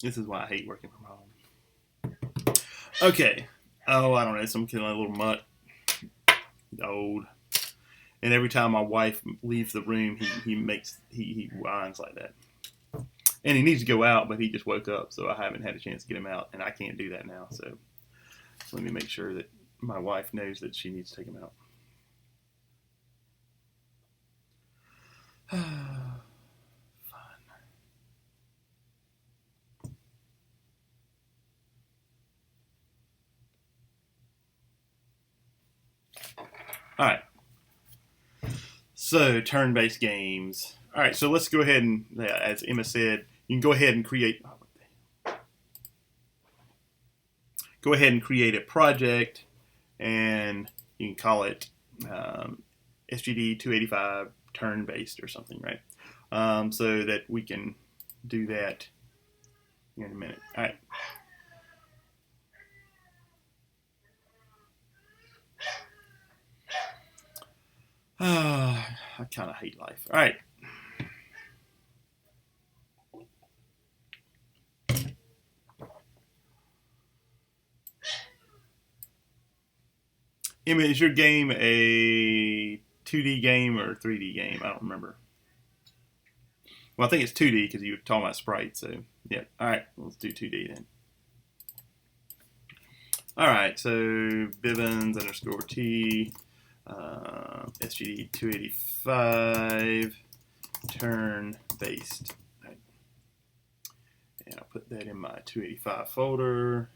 This is why I hate working from home. Okay. Oh, I don't know. Some kind of little mutt, old. And every time my wife leaves the room, he whines like that. And he needs to go out, but he just woke up, so I haven't had a chance to get him out, and I can't do that now. So let me make sure that my wife knows that she needs to take him out. All right. So turn-based games. All right. So let's go ahead and, as Emma said, you can go ahead and create. Go ahead and create a project, and you can call it SGD 285 turn-based or something, right? So that we can do that in a minute. All right. I kind of hate life. All right. Emma, is your game a 2D game or 3D game? I don't remember. Well, I think it's 2D because you were talking about sprites. So, yeah. All right. Let's do 2D then. All right. So, Bivens underscore T, SGD 285, turn based. Right. And I'll put that in my 285 folder.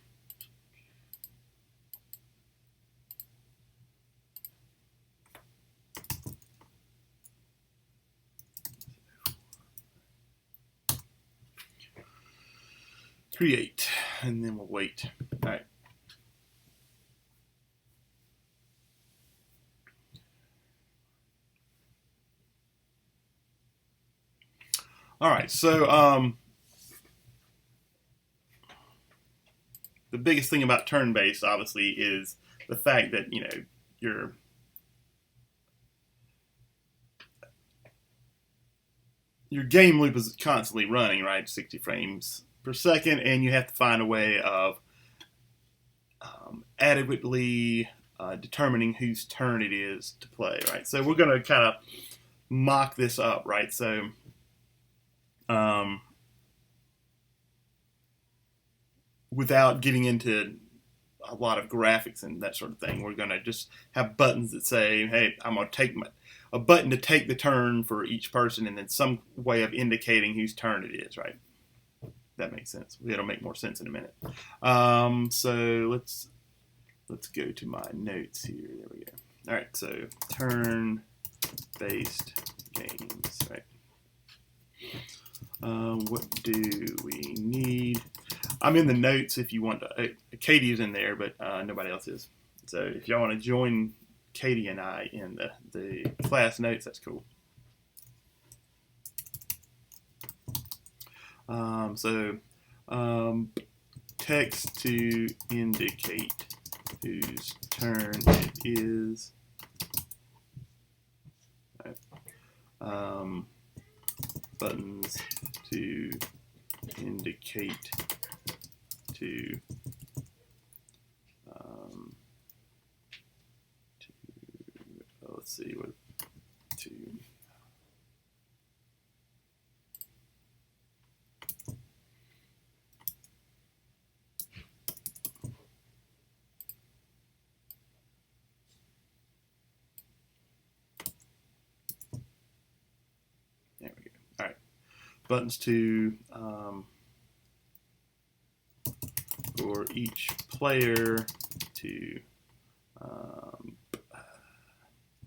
Create, and then we'll wait. All right. All right. So the biggest thing about turn-based, obviously, is the fact that your game loop is constantly running, right? 60 frames per second, and you have to find a way of adequately determining whose turn it is to play, right? So we're going to kind of mock this up, right? So without getting into a lot of graphics and that sort of thing, we're going to just have buttons that say, hey, I'm going to take a button to take the turn for each person, and then some way of indicating whose turn it is, right? That makes sense. It'll make more sense in a minute. So let's go to my notes here. There we go. All right, so turn-based games, right? What do we need? I'm in the notes if you want to. Katie is in there, but nobody else is. So if y'all want to join Katie and I in the class notes, that's cool. Text to indicate whose turn it is. Right. Buttons to indicate to let's see what to. There we go. All right. Buttons to for each player to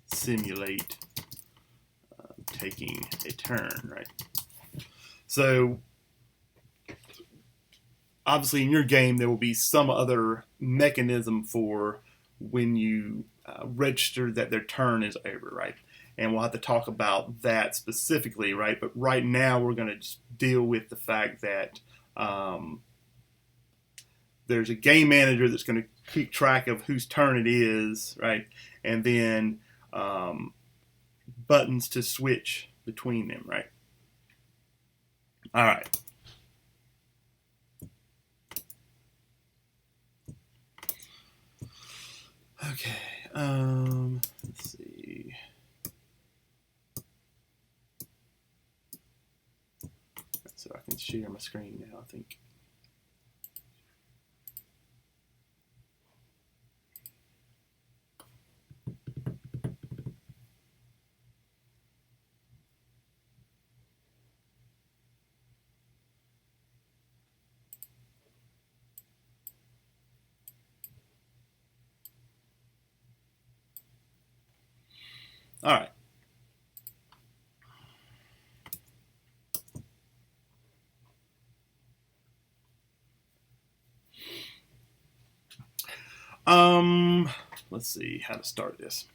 simulate taking a turn, right? So obviously in your game there will be some other mechanism for when you register that their turn is over, right? And we'll have to talk about that specifically, right? But right now we're going to just deal with the fact that there's a game manager that's going to keep track of whose turn it is, right? And then buttons to switch between them, right? All right. Okay, let's see. So I can share my screen now, I think. All right. Let's see how to start this.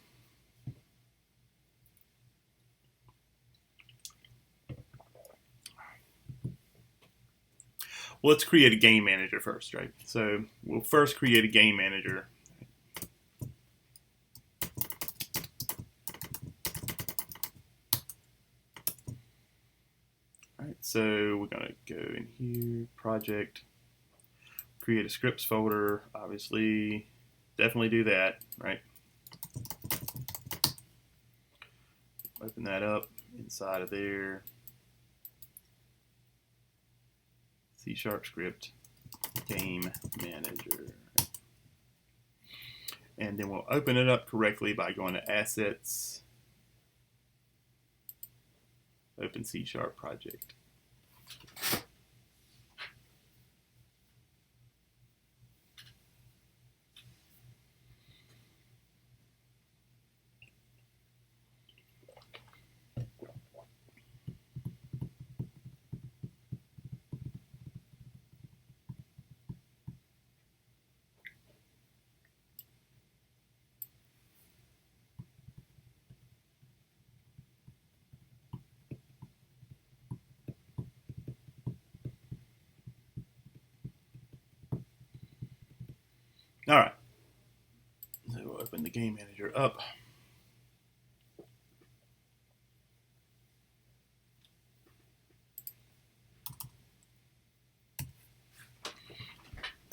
Well, let's create a game manager first, right? So we'll first create a game manager. All right, so we're gonna go in here, project, create a scripts folder, obviously, definitely do that, right? Open that up inside of there. C# script, game manager. And then we'll open it up correctly by going to assets, open C# project. All right, so we'll open the game manager up.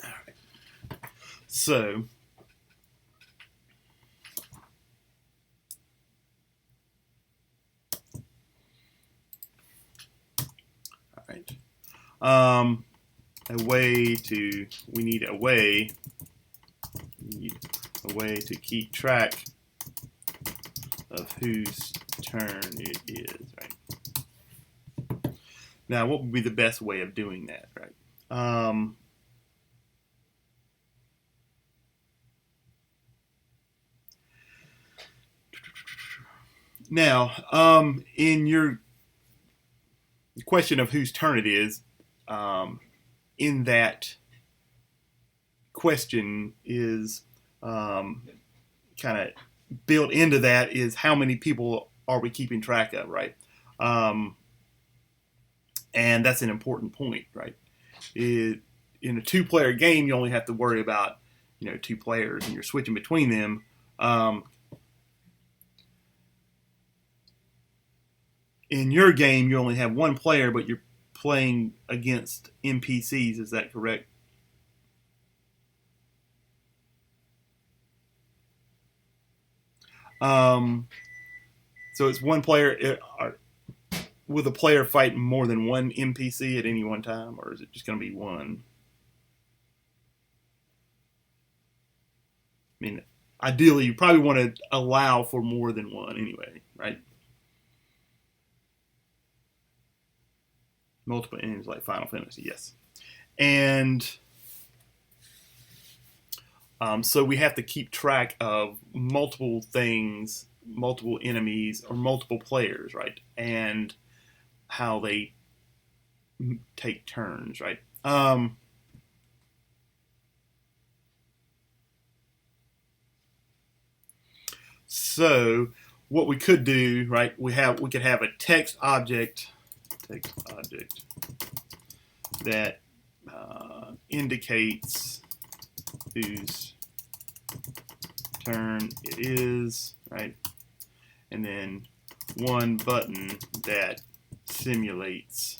All right, so all right, we need a way to keep track of whose turn it is, right? Now, what would be the best way of doing that, right? Now, in your question of whose turn it is, in that question is kind of built into that is how many people are we keeping track of, right? And that's an important point, right? In a two-player game, you only have to worry about, two players, and you're switching between them. In your game, you only have one player, but you're playing against NPCs. Is that correct? So it's one player. Will the player fight more than one NPC at any one time, or is it just going to be one? I mean, ideally, you probably want to allow for more than one anyway, right? Multiple enemies like Final Fantasy, yes. And so we have to keep track of multiple things, multiple enemies, or multiple players, right? And how they take turns, right? So what we could do, right? We could have a text object that indicates whose turn it is, right? And then one button that simulates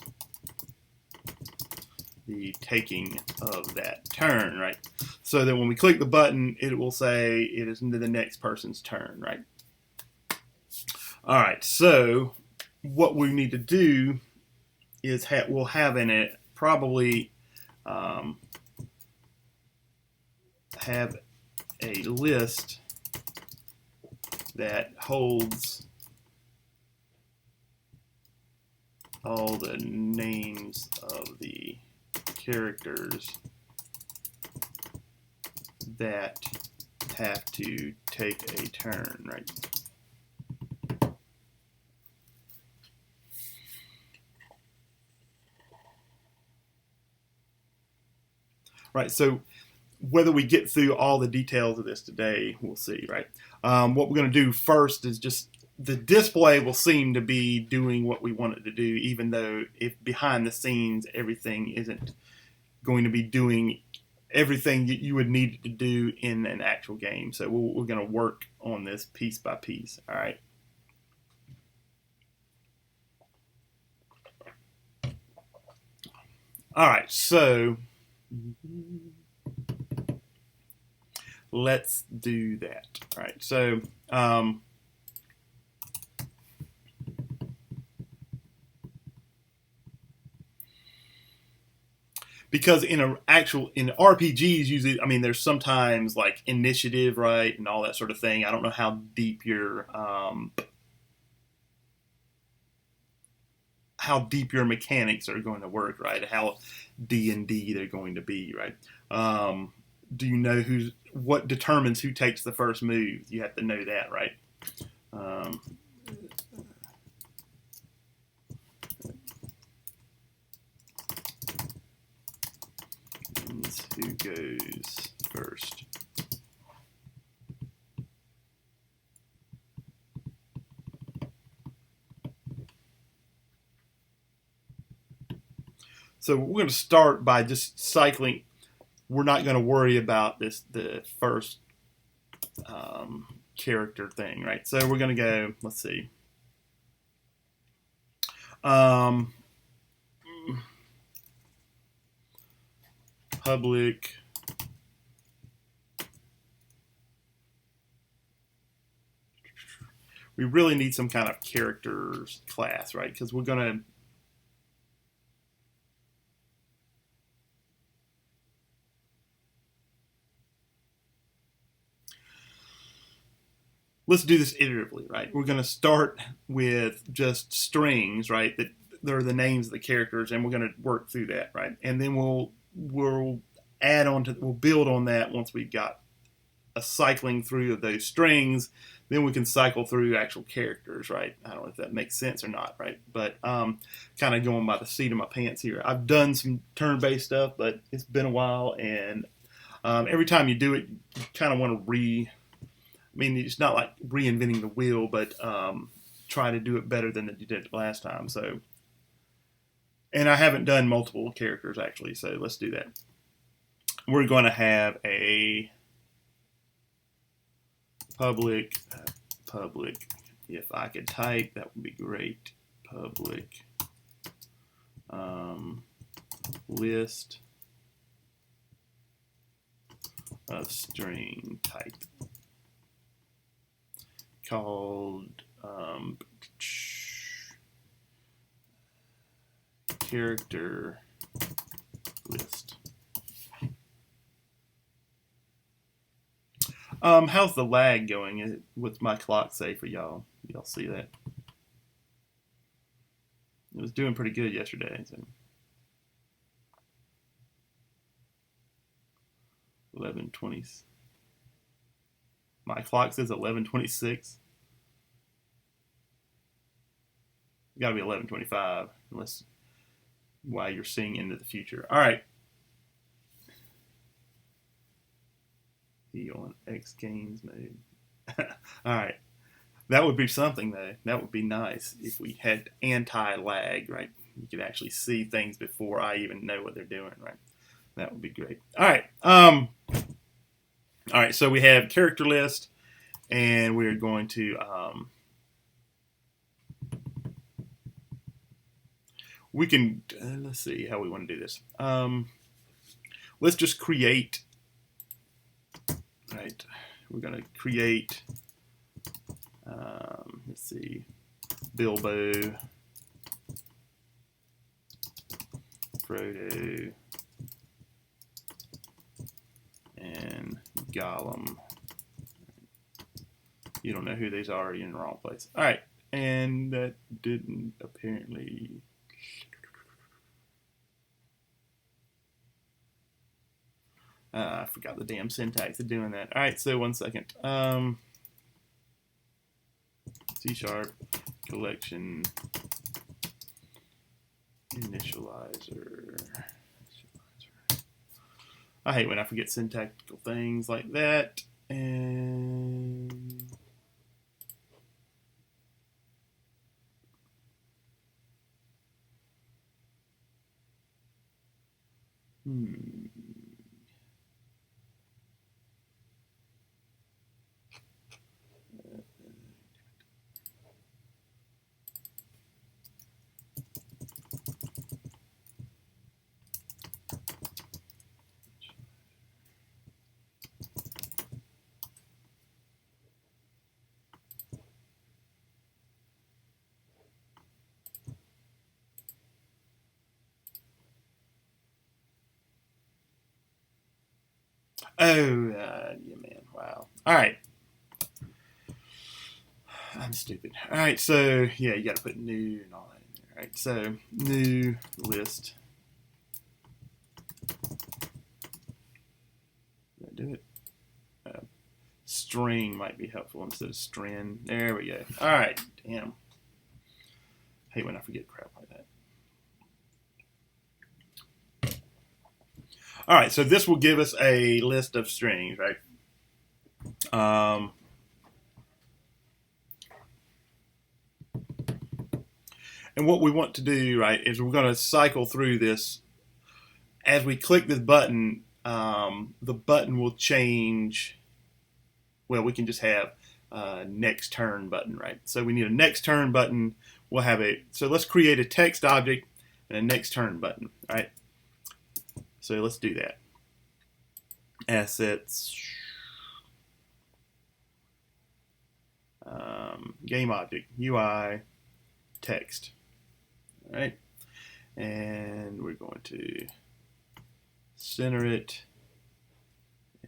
the taking of that turn, right? so that when we click the button, it will say it is the next person's turn, right? All right, so what we need to do is we'll have in it probably have a list that holds all the names of the characters that have to take a turn, right? Right, so whether we get through all the details of this today, we'll see, right? What we're going to do first is just the display will seem to be doing what we want it to do, even though if behind the scenes everything isn't going to be doing everything that you would need it to do in an actual game. So we're going to work on this piece by piece, all right? All right, so let's do that. All right, so because in RPGs usually, I mean, there's sometimes like initiative, right, and all that sort of thing. I don't know how deep your mechanics are going to work, right? How D&D they're going to be, right? Do you know what determines who takes the first move? You have to know that, right? Who goes first? So we're going to start by just cycling. We're not going to worry about the first character thing, right? So we're going to go, let's see. Public we really need some kind of characters class, right? Because we're going to let's do this iteratively, right? We're going to start with just strings, right? That they're the names of the characters, and we're going to work through that, right? And then we'll build on that once we've got a cycling through of those strings. Then we can cycle through actual characters, right? I don't know if that makes sense or not, right? But kind of going by the seat of my pants here. I've done some turn-based stuff, but it's been a while, and every time you do it, you kind of want to I mean, it's not like reinventing the wheel, but try to do it better than you did last time. So, and I haven't done multiple characters actually, so let's do that. We're going to have a public. If I could type, that would be great. Public list of string type called character list. How's the lag going? What's my clock say for y'all? Y'all see that? It was doing pretty good yesterday. So 11:20. My clock says 11:26. Got to be 11:25, unless why you're seeing into the future. All right. He on X Games mode. All right. That would be something, though. That would be nice if we had anti-lag, right? You could actually see things before I even know what they're doing, right? That would be great. All right. All right. So we have character list, and we're going to we can let's see how we want to do this. Let's just create right, we're going to create, let's see, Bilbo, Frodo, and Gollum. You don't know who these are, you're in the wrong place. All right, and that didn't apparently. I forgot the damn syntax of doing that. All right, so 1 second. C# collection initializer. I hate when I forget syntactical things like that. And yeah, man, wow. All right. I'm stupid. All right, so yeah, you got to put new and all that in there. All right, so new list. Did I do it? String might be helpful instead of string. There we go. All right, damn. Hate when I forget crap like that. All right, so this will give us a list of strings, right? And what we want to do, right, is we're going to cycle through this. As we click this button, the button will change. Well, we can just have next turn button, right? So we need a next turn button. We'll have a, so let's create a text object and a next turn button, right? So let's do that. Assets, game object, UI, text, all right? And we're going to center it.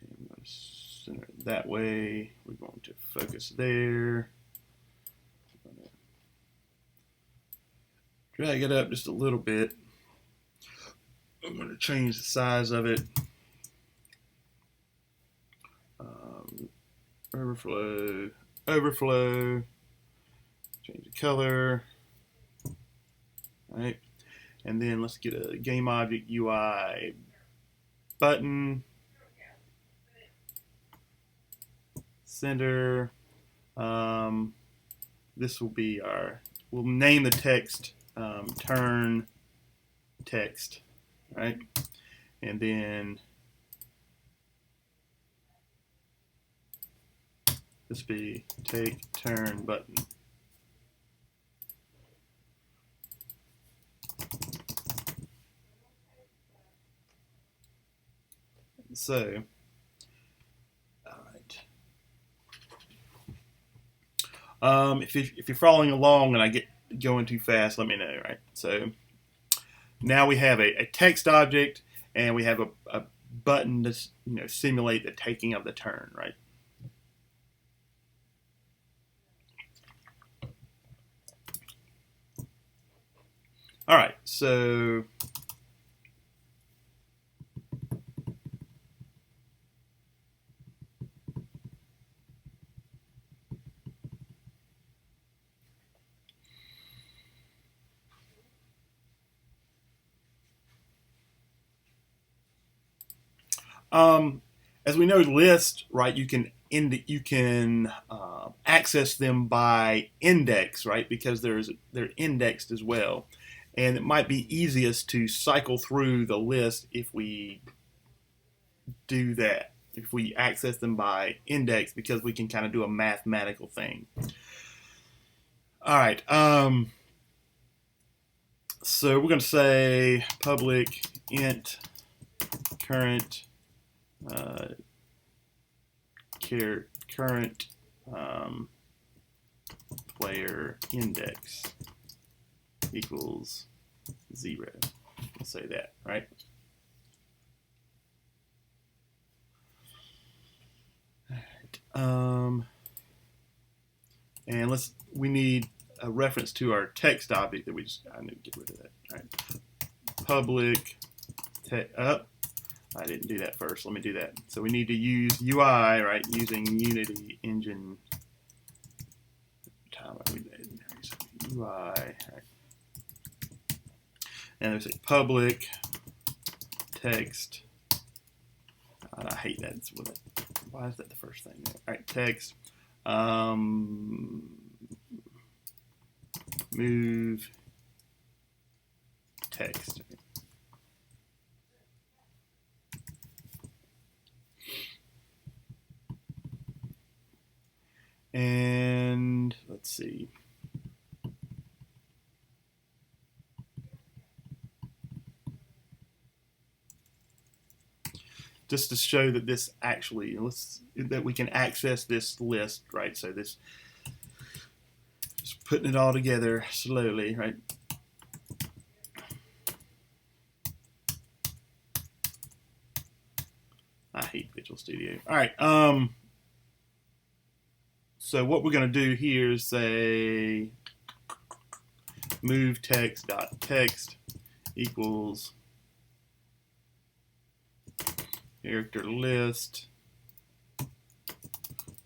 And we're going to center it that way. We're going to focus there. Drag it up just a little bit. I'm going to change the size of it. Overflow. Change the color. All right. And then let's get a game object UI button. Center. This will be our, we'll name the text turn text, right? And then this be take turn button. So, all right. If you're following along and I get going too fast, let me know, right? So now we have a text object and we have a button to simulate the taking of the turn, right? All right, so as we know, lists, right? You can access them by index, right? Because they're indexed as well, and it might be easiest to cycle through the list if we do that. If we access them by index, because we can kind of do a mathematical thing. All right. So we're going to say public int current current player index equals 0. We'll say that, right? And we need a reference to our text object that I need to get rid of that. All right. Public I didn't do that first. Let me do that. So we need to use UI, right? Using Unity Engine. UI, right? And there's a public text. I hate that. Why is that the first thing there? All right, text. Move text. And let's see. Just to show that this actually, that we can access this list, right? So this, just putting it all together slowly, right? I hate Visual Studio. All right. So what we're going to do here is say move text equals character list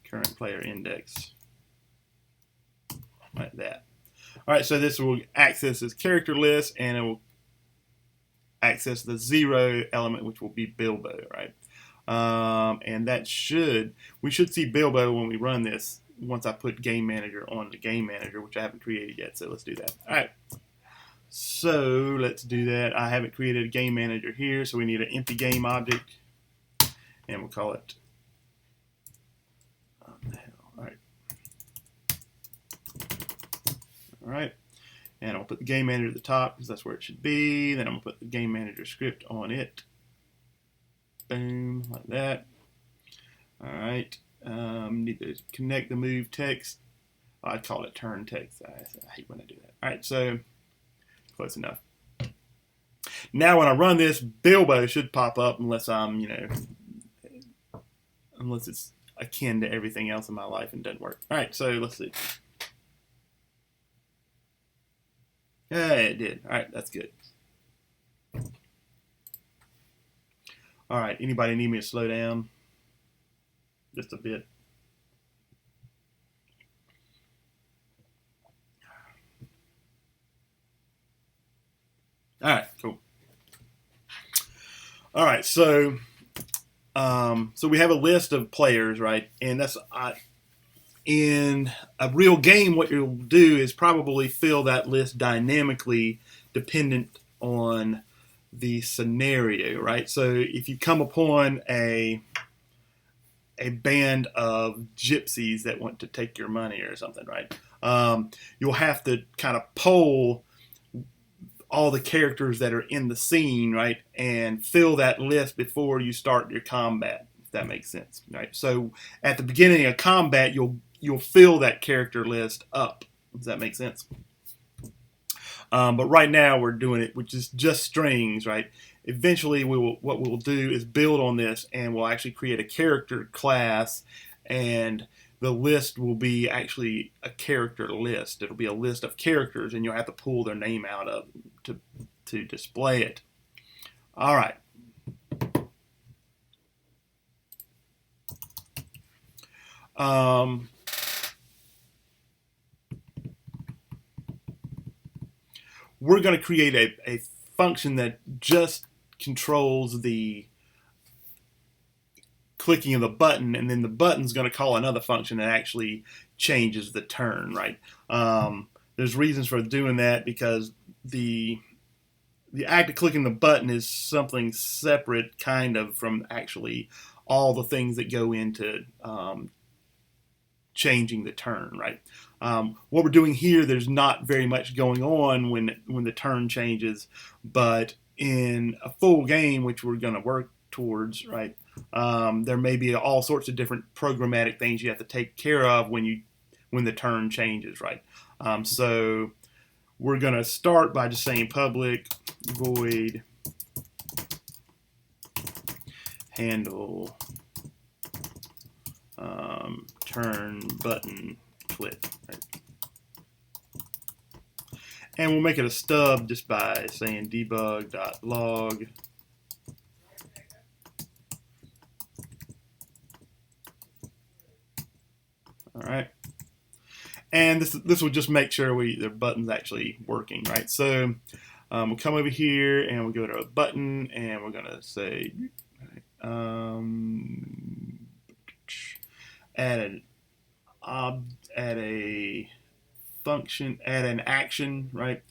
current player index, like that. All right, so this will access this character list, and it will access the 0 element, which will be Bilbo, right? And we should see Bilbo when we run this once I put Game Manager on the Game Manager, which I haven't created yet, so let's do that. All right, so let's do that. I haven't created a Game Manager here, so we need an empty game object, and we'll call it, all right. All right, and I'll put the Game Manager at the top because that's where it should be. Then I'm gonna put the Game Manager script on it. Boom, like that. All right, need to connect the move text. I'd call it turn text. I hate when I do that. All right, so close enough. Now when I run this, Bilbo should pop up unless I'm, unless it's akin to everything else in my life and doesn't work. All right, so let's see. Yeah, it did. All right, that's good. All right, anybody need me to slow down just a bit? All right, cool. All right, so we have a list of players, right? And that's in a real game, what you'll do is probably fill that list dynamically dependent on the scenario, right? So if you come upon a band of gypsies that want to take your money or something, right? You'll have to kind of poll all the characters that are in the scene, right, and fill that list before you start your combat, if that makes sense, right? So at the beginning of combat, you'll fill that character list up. Does that make sense? But right now we're doing it, which is just strings, right? Eventually, what we'll do is build on this, and we'll actually create a character class, and the list will be actually a character list. It'll be a list of characters, and you'll have to pull their name out of to display it. All right. We're going to create a function that just controls the clicking of the button, and then the button's going to call another function that actually changes the turn, right? There's reasons for doing that because the act of clicking the button is something separate kind of from actually all the things that go into changing the turn, right? What we're doing here, there's not very much going on when the turn changes, but in a full game, which we're going to work towards, right, there may be all sorts of different programmatic things you have to take care of when the turn changes, right? So we're going to start by just saying public void handle turn button click, right? And we'll make it a stub just by saying debug.log. All right. And this will just make sure the button's actually working, right? So we'll come over here and we'll go to a button and we're going to say add a function, add an action, right?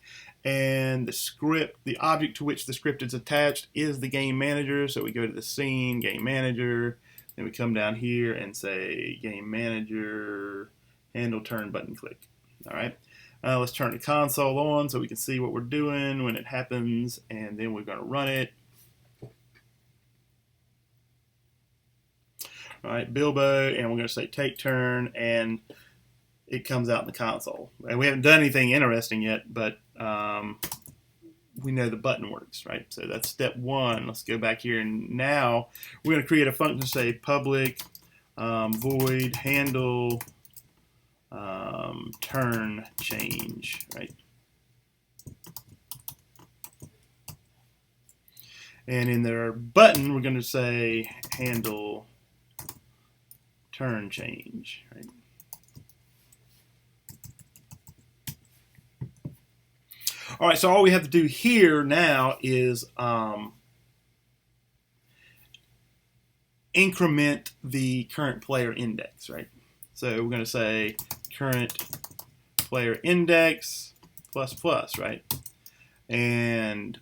And the object to which the script is attached is the game manager. So we go to the scene, game manager, then we come down here and say game manager handle turn button click. All right. Let's turn the console on so we can see what we're doing when it happens, and then we're going to run it. All right, Bilbo, and we're going to say take turn, and it comes out in the console. And we haven't done anything interesting yet, but we know the button works, right? So that's step one. Let's go back here, and now we're going to create a function, say public void handle turn change, right? And in their button, we're going to say handle turn change, right? All right, so all we have to do here now is increment the current player index, right? So we're going to say current player index plus plus, right? And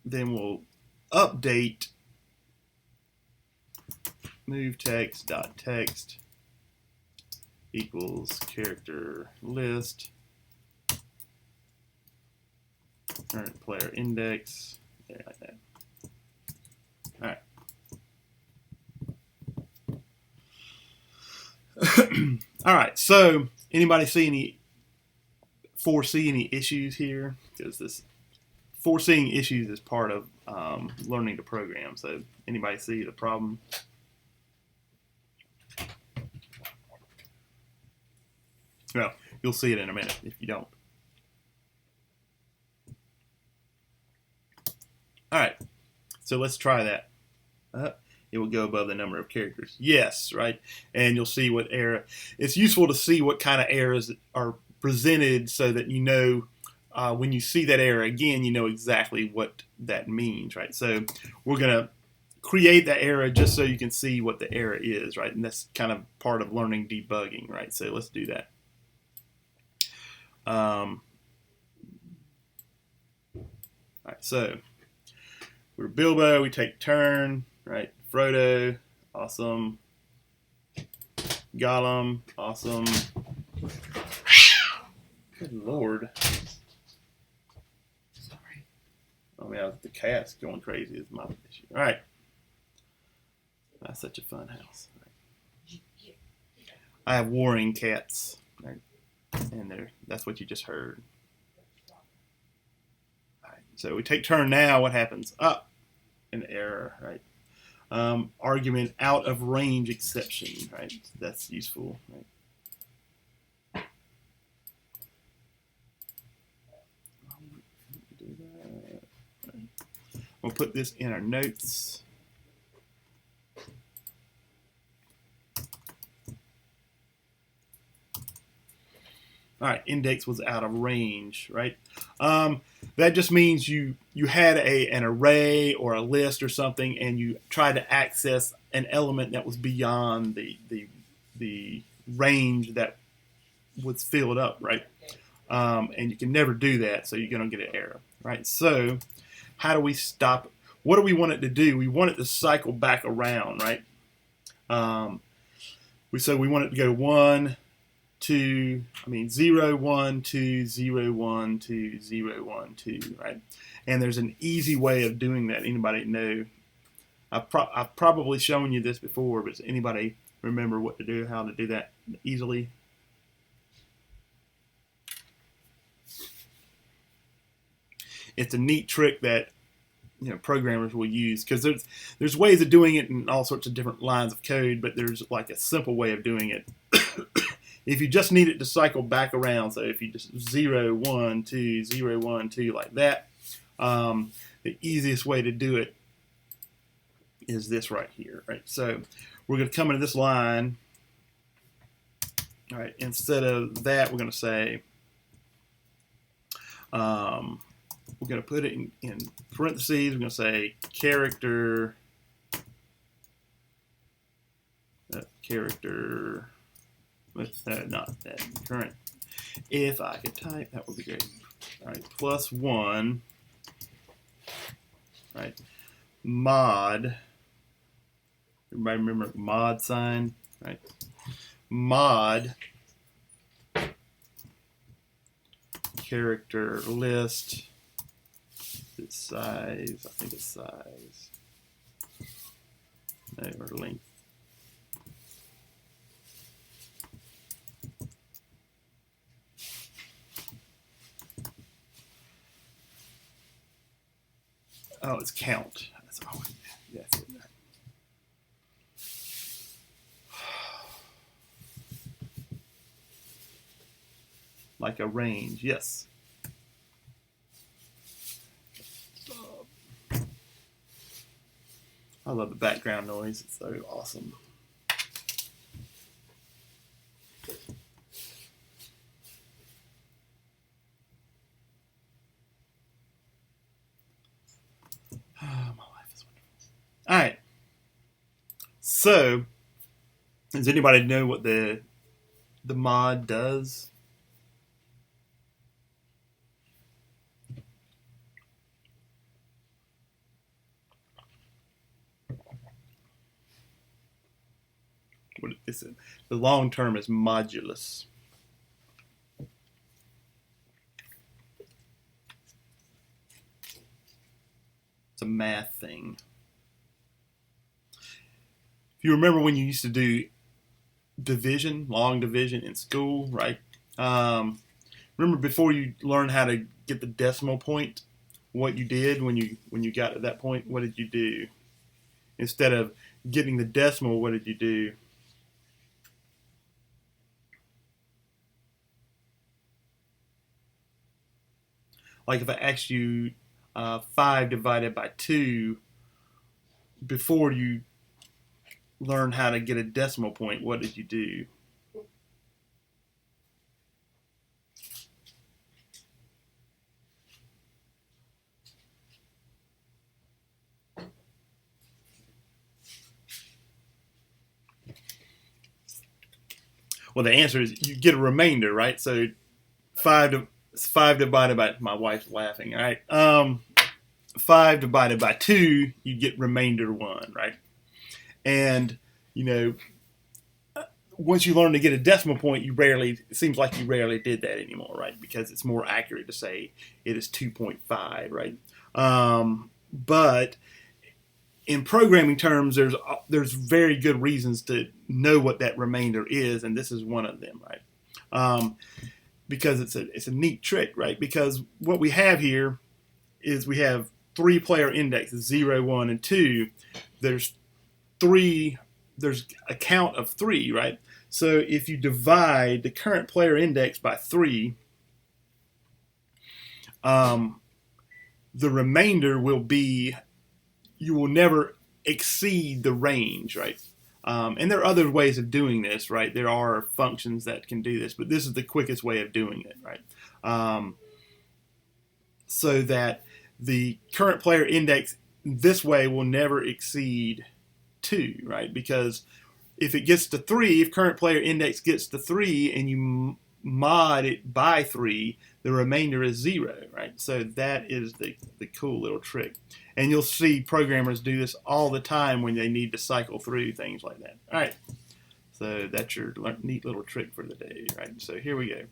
then we'll update move text dot text equals character list current player index, there, like that. All right. All right. So, anybody foresee any issues here? Because this foreseeing issues is part of learning to program. So, anybody see the problem? Well, you'll see it in a minute if you don't. All right, so let's try that. It will go above the number of characters. Yes, right? And you'll see what error. It's useful to see what kind of errors are presented so that you know when you see that error again, you know exactly what that means, right? So we're going to create that error just so you can see what the error is, right? And that's kind of part of learning debugging, right? So let's do that. All right, so we're Bilbo, we take turn, right? Frodo, awesome. Gollum, awesome. Good Lord. Sorry. Oh yeah, the cat's going crazy is my issue. All right. That's such a fun house. Right. I have warring cats, right? And that's what you just heard. All right. So we take turn now. What happens? Up. An error, right? Argument out of range exception, right? That's useful, right? We'll put this in our notes. All right, index was out of range, right? That just means you had an array or a list or something, and you tried to access an element that was beyond the range that was filled up, right? And you can never do that, so you're going to get an error, right? So how do we stop it? What do we want it to do? We want it to cycle back around, right? We want it to go 0, 1, 2, 0, 1, 2, 0, 1, 2, right? And there's an easy way of doing that. Anybody know I've probably shown you this before, but does anybody remember what to do, how to do that easily? It's a neat trick that programmers will use, because there's ways of doing it in all sorts of different lines of code, but there's like a simple way of doing it. If you just need it to cycle back around, so if you just 0 1 2 0 1 2 like that, the easiest way to do it is this right here, right? So we're going to come into this line, all right? Instead of that, we're going to say, we're going to put it in parentheses. We're going to say character, not that current. If I could type, that would be great. All right, +1, right? Mod. Everybody remember mod sign, right? Mod character list. It's size. I think it's size. No, or length. Oh, it's count. That's all. Yeah, that's it. Like a range, yes. I love the background noise. It's so awesome. Oh, my life is wonderful. All right. So, does anybody know what the mod does? What is it? The long term is modulus. It's a math thing. If you remember when you used to do division, long division in school, right? Remember before you learned how to get the decimal point, what you did when you got to that point? What did you do? Instead of getting the decimal, what did you do? Like if I asked you 5 divided by 2 before you learn how to get a decimal point, what did you do? Well, the answer is you get a remainder, right? So 5 divided by, my wife's laughing, all right? 5 divided by 2, you get remainder 1, right? And, once you learn to get a decimal point, it seems like you rarely did that anymore, right? Because it's more accurate to say it is 2.5, right? But in programming terms, there's very good reasons to know what that remainder is, and this is one of them, right? Because it's a neat trick, right? Because what we have here is we have 3 player indexes, 0, 1, and 2. There's a count of 3, right? So if you divide the current player index by 3, the remainder will be, you will never exceed the range, right? And there are other ways of doing this, right? There are functions that can do this, but this is the quickest way of doing it, right? So that the current player index this way will never exceed 2, right? Because if it gets to 3, if current player index gets to 3 and you mod it by 3, the remainder is 0, right? So that is the cool little trick. And you'll see programmers do this all the time when they need to cycle through things like that. All right, so that's your neat little trick for the day, right? So here we go.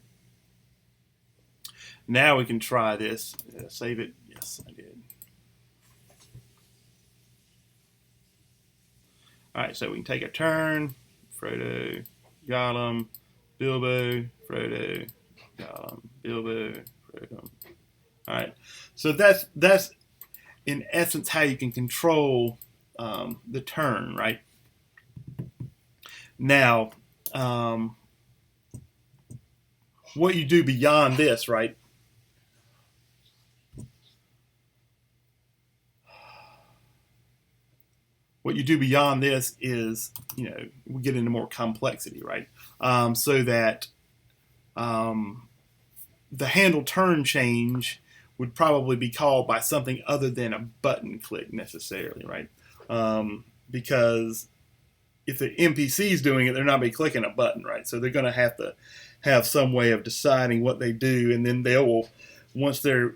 Now we can try this. Save it. Yes, I did. All right, so we can take a turn. Frodo, Gollum, Bilbo, Frodo, Gollum, Bilbo, Frodo. All right, so that's in essence how you can control the turn, right? Now, what you do beyond this, right? What you do beyond this is, we get into more complexity, right? So that the handle turn change would probably be called by something other than a button click necessarily, right? Because if the NPC is doing it, they're not be clicking a button, right? So they're going to have some way of deciding what they do, and then they will once the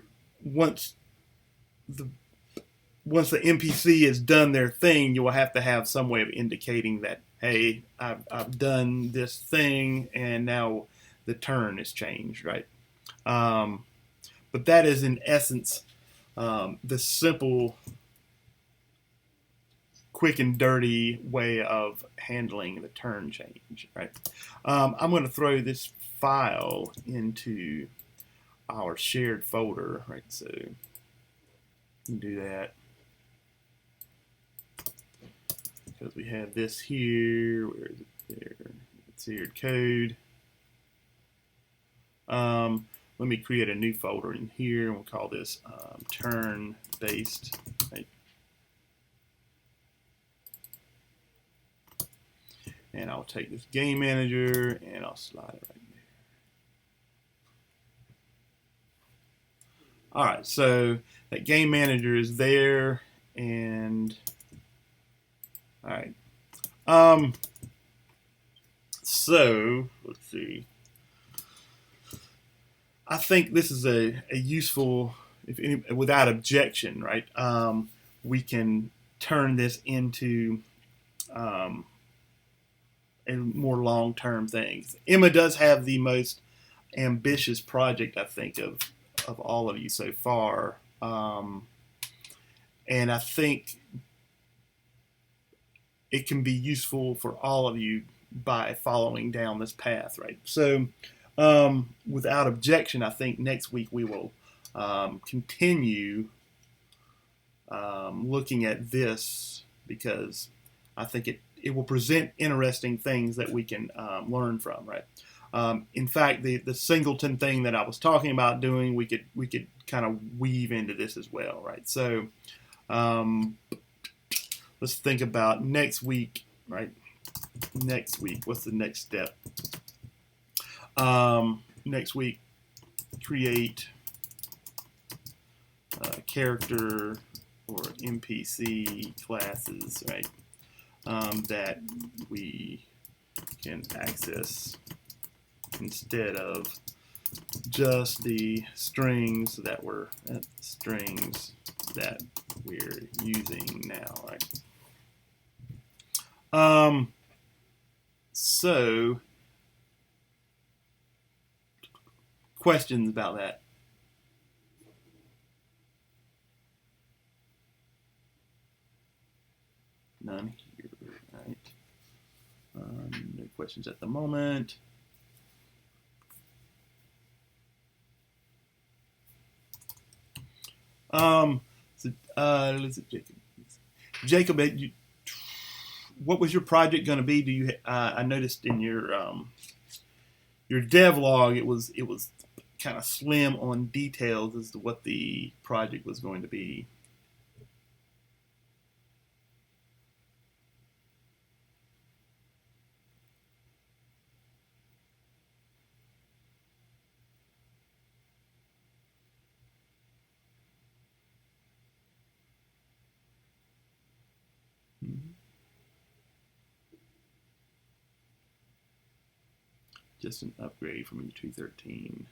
NPC has done their thing, you will have to have some way of indicating that, hey, I've done this thing, and now the turn is changed, right? But that is in essence the simple, quick and dirty way of handling the turn change, right? I'm going to throw this file into our shared folder, right? So you can do that because we have this here. Where is it? There. It's here, code. Let me create a new folder in here, and we'll call this turn based. Right? And I'll take this game manager and I'll slide it right there. All right, so that game manager is there, and all right. So let's see. I think this is a useful, without objection, right? We can turn this into a more long-term thing. Emma does have the most ambitious project, I think, of all of you so far, and I think it can be useful for all of you by following down this path, right? So, without objection, I think next week we will continue looking at this, because I think it will present interesting things that we can learn from, right? In fact, the singleton thing that I was talking about doing, we could kind of weave into this as well, right? So let's think about next week, right? Next week, what's the next step? Next week, create character or NPC classes, right? That we can access instead of just the strings that we're using now, right? So questions about that? None here, right? No questions at the moment. Let's see, Jacob. Jacob, what was your project going to be? Do you? I noticed in your dev log it was kind of slim on details as to what the project was going to be. Just an upgrade from E213.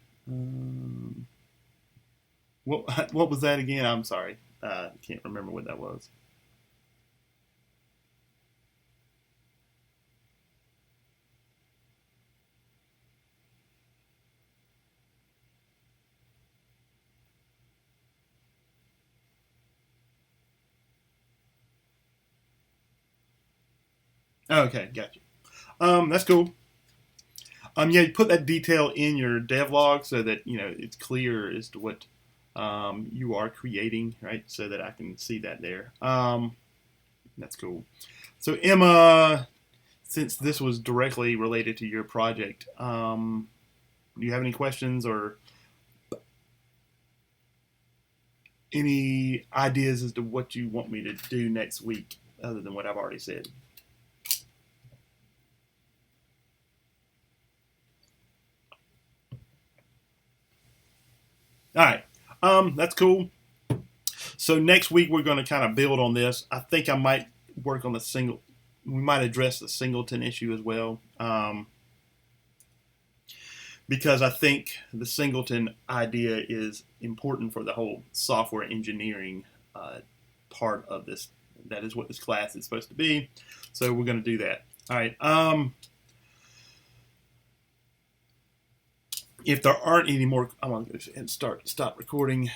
What was that again? I'm sorry. I can't remember what that was. Okay, gotcha. That's cool. Yeah, you put that detail in your devlog so that it's clear as to what you are creating, right? So that I can see that there. That's cool. So Emma, since this was directly related to your project, do you have any questions or any ideas as to what you want me to do next week, other than what I've already said? All right, that's cool. So next week we're going to kind of build on this. I think I might work on the single. We might address the singleton issue as well, because I think the singleton idea is important for the whole software engineering part of this. That is what this class is supposed to be. So we're going to do that. All right. If there aren't any more, I'm going to go ahead and stop recording.